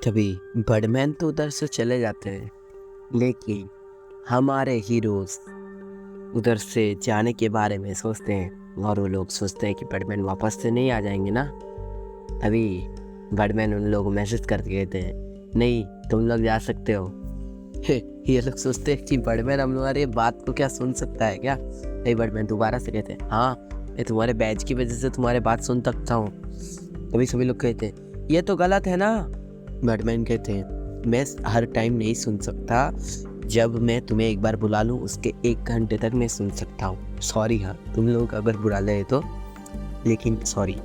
तभी बर्डमैन तो उधर से चले जाते हैं, लेकिन हमारे हीरोज उधर से जाने के बारे में सोचते हैं और वो लोग सोचते हैं कि बर्डमैन वापस से नहीं आ जाएंगे ना। तभी बर्डमैन उन लोगों को मैसेज करके कहते हैं, नहीं तुम लोग जा सकते हो। ये लोग सोचते हैं कि बर्डमैन हम लोग ये बात को क्या सुन सकता है क्या। नहीं, बर्डमैन दोबारा से कहते हैं, हाँ मैं तुम्हारे बैच की वजह से तुम्हारे बात सुन सकता हूँ। तभी सभी लोग कहते हैं, ये तो गलत है ना। बर्डमैन कहते हैं, मैं हर टाइम नहीं सुन सकता, जब मैं तुम्हें एक बार बुला लूँ उसके 1 घंटे तक मैं सुन सकता हूँ। सॉरी, हाँ तुम लोग अगर बुला ले तो, लेकिन सॉरी।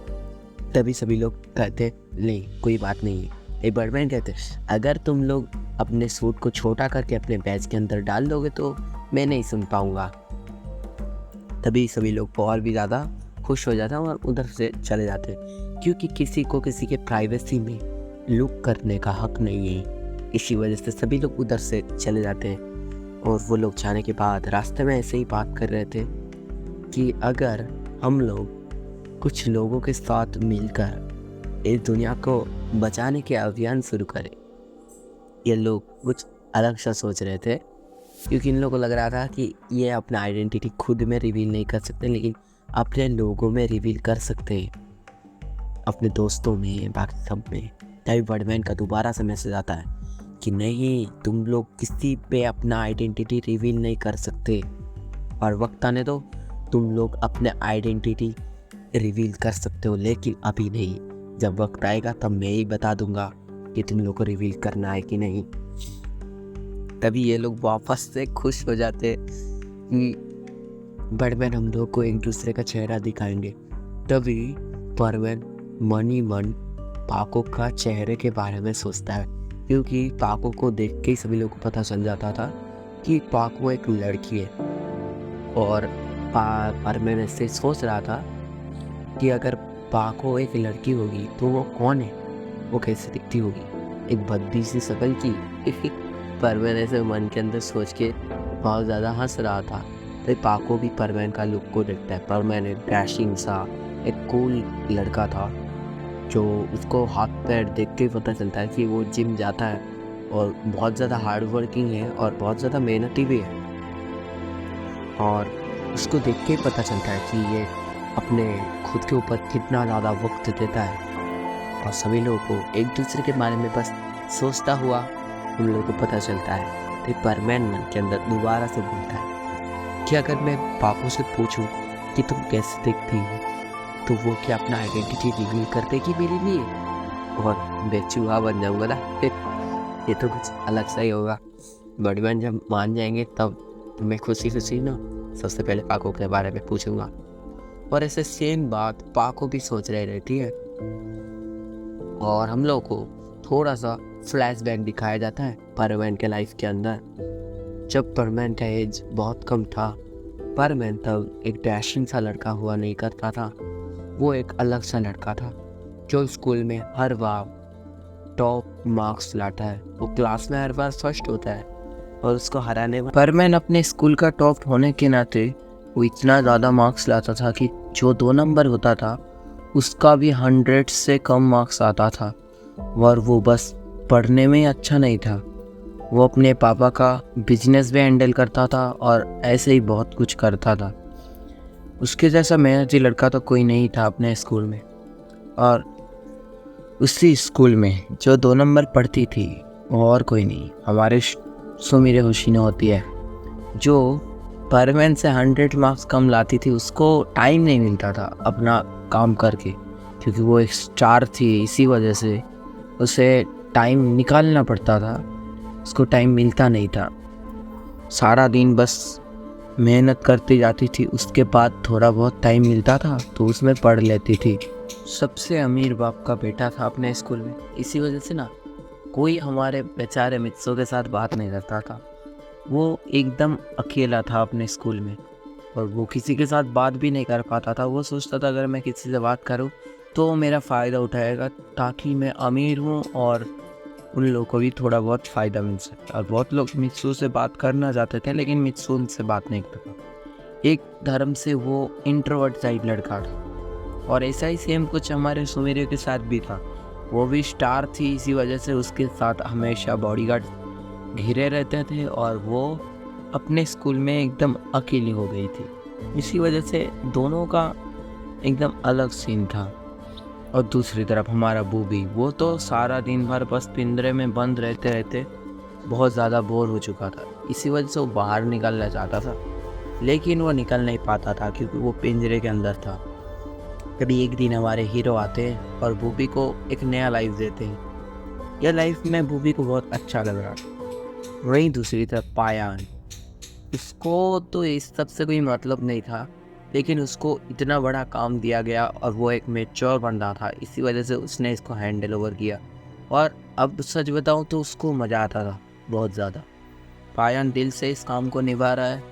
तभी सभी लोग कहते हैं, नहीं कोई बात नहीं है। एक बर्डमैन कहते हैं, अगर तुम लोग अपने सूट को छोटा करके अपने बैच के अंदर डाल दोगे तो मैं नहीं सुन पाऊँगा। तभी सभी लोग और भी ज़्यादा खुश हो जाते हैं और उधर से चले जाते हैं, क्योंकि किसी को किसी के प्राइवेसी में लुक करने का हक नहीं है। इसी वजह से सभी लोग उधर से चले जाते हैं। और वो लोग जाने के बाद रास्ते में ऐसे ही बात कर रहे थे कि अगर हम लोग कुछ लोगों के साथ मिलकर इस दुनिया को बचाने के अभियान शुरू करें। ये लोग कुछ अलग सा सोच रहे थे, क्योंकि इन लोगों को लग रहा था कि ये अपना आइडेंटिटी खुद में रिवील नहीं कर सकते, लेकिन अपने लोगों में रिवील कर सकते हैं, अपने दोस्तों में, बाकी सब में। तभी बर्डमैन का दोबारा से मैसेज आता है कि नहीं, तुम लोग किसी पे अपना आइडेंटिटी रिवील नहीं कर सकते, और वक्त आने दो तुम लोग अपने आइडेंटिटी रिवील कर सकते हो, लेकिन अभी नहीं। जब वक्त आएगा तब मैं ही बता दूंगा कि तुम लोग को रिवील करना है कि नहीं। तभी ये लोग वापस से खुश हो जाते कि बर्डमैन हम लोग को एक दूसरे का चेहरा दिखाएंगे। तभी बर्डमैन मन ही मन पाको का चेहरे के बारे में सोचता है, क्योंकि पाको को देख के ही सभी लोगों को पता चल जाता था कि पाको एक लड़की है। और बर्डमैन ऐसे सोच रहा था कि अगर पाको एक लड़की होगी तो वो कौन है, वो कैसे दिखती होगी, एक भद्दी सी शक्ल की। बर्डमैन ऐसे मन के अंदर सोच के बहुत ज़्यादा हंस रहा था। तो पाको भी बर्डमैन का लुक को देखता है। बर्डमैन एक डैशिंग सा, एक कूल लड़का था, जो उसको हाथ पैर देख के पता चलता है कि वो जिम जाता है और बहुत ज़्यादा हार्ड वर्किंग है और बहुत ज़्यादा मेहनती भी है। और उसको देख के पता चलता है कि ये अपने खुद के ऊपर कितना ज़्यादा वक्त देता है। और सभी लोगों को एक दूसरे के बारे में बस सोचता हुआ उन लोगों को पता चलता है। तो बर्डमैन मन के अंदर दोबारा से बोलता है कि अगर मैं पापा से पूछूं कि तुम कैसे दिखती हो, तो वो क्या अपना आइडेंटिटी रिवील कर देगी मेरे लिए, और मैं चूहा बन जाऊँगा ना। ये तो कुछ अलग सा ही होगा। बर्डमैन जब मान जाएंगे तब मैं खुशी खुशी ना सबसे पहले पाको के बारे में पूछूंगा। और ऐसे सेम बात पाको भी सोच रहे रहती है। और हम लोग को थोड़ा सा फ्लैशबैक दिखाया जाता है बर्डमैन के लाइफ के अंदर। जब बर्डमैन का एज बहुत कम था, बर्डमैन तब एक डैशिंग सा लड़का हुआ नहीं करता था। वो एक अलग सा लड़का था जो स्कूल में हर बार टॉप मार्क्स लाता है। वो क्लास में हर बार फर्स्ट होता है और उसको हराने में बर्डमैन अपने स्कूल का टॉप होने के नाते वो इतना ज़्यादा मार्क्स लाता था कि जो 2 नंबर होता था उसका भी 100 से कम मार्क्स आता था। और वो बस पढ़ने में ही अच्छा नहीं था, वो अपने पापा का बिजनेस भी हैंडल करता था और ऐसे ही बहुत कुछ करता था। उसके जैसा मेहनती लड़का तो कोई नहीं था अपने स्कूल में। और उसी स्कूल में जो 2 नंबर पढ़ती थी और कोई नहीं, हमारे सुमिरे हुसैन होती है, जो बर्डमैन से 100 मार्क्स कम लाती थी। उसको टाइम नहीं मिलता था अपना काम करके, क्योंकि वो एक स्टार थी, इसी वजह से उसे टाइम निकालना पड़ता था। उसको टाइम मिलता नहीं था, सारा दिन बस मेहनत करती जाती थी। उसके बाद थोड़ा बहुत टाइम मिलता था तो उसमें पढ़ लेती थी। सबसे अमीर बाप का बेटा था अपने स्कूल में, इसी वजह से ना कोई हमारे बेचारे मित्रों के साथ बात नहीं करता था। वो एकदम अकेला था अपने स्कूल में और वो किसी के साथ बात भी नहीं कर पाता था। वो सोचता था अगर मैं किसी से बात करूं तो मेरा फ़ायदा उठाएगा, ताकि मैं अमीर हूं और उन लोगों को भी थोड़ा बहुत फ़ायदा मिल सके। और बहुत लोग मित्सू से बात करना चाहते थे, लेकिन मित्सू उनसे बात नहीं करता। एक धर्म से वो इंट्रोवर्ट टाइप लड़का था। और ऐसा ही सेम कुछ हमारे सुमेरियों के साथ भी था। वो भी स्टार थी, इसी वजह से उसके साथ हमेशा बॉडीगार्ड घिरे रहते थे और वो अपने स्कूल में एकदम अकेली हो गई थी। इसी वजह से दोनों का एकदम अलग सीन था। और दूसरी तरफ हमारा बूबी, वो तो सारा दिन भर बस पिंजरे में बंद रहते रहते बहुत ज़्यादा बोर हो चुका था। इसी वजह से वो बाहर निकलना चाहता था, लेकिन वो निकल नहीं पाता था क्योंकि वो पिंजरे के अंदर था। कभी एक दिन हमारे हीरो आते हैं और बूबी को एक नया लाइफ देते हैं। यह लाइफ में बूबी को बहुत अच्छा लग रहा था। वहीं दूसरी तरफ पायान, उसको तो इस सब से कोई मतलब नहीं था, लेकिन उसको इतना बड़ा काम दिया गया और वो एक मैच्योर बंदा था, इसी वजह से उसने इसको हैंडल ओवर किया। और अब सच बताऊं तो उसको मज़ा आता था बहुत ज़्यादा। पायान दिल से इस काम को निभा रहा है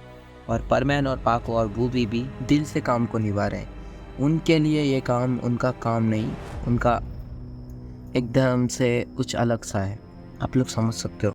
और परमैन और पाको और बूबी भी दिल से काम को निभा रहे हैं। उनके लिए ये काम उनका काम नहीं, उनका एकदम से कुछ अलग सा है। आप लोग समझ सकते हो।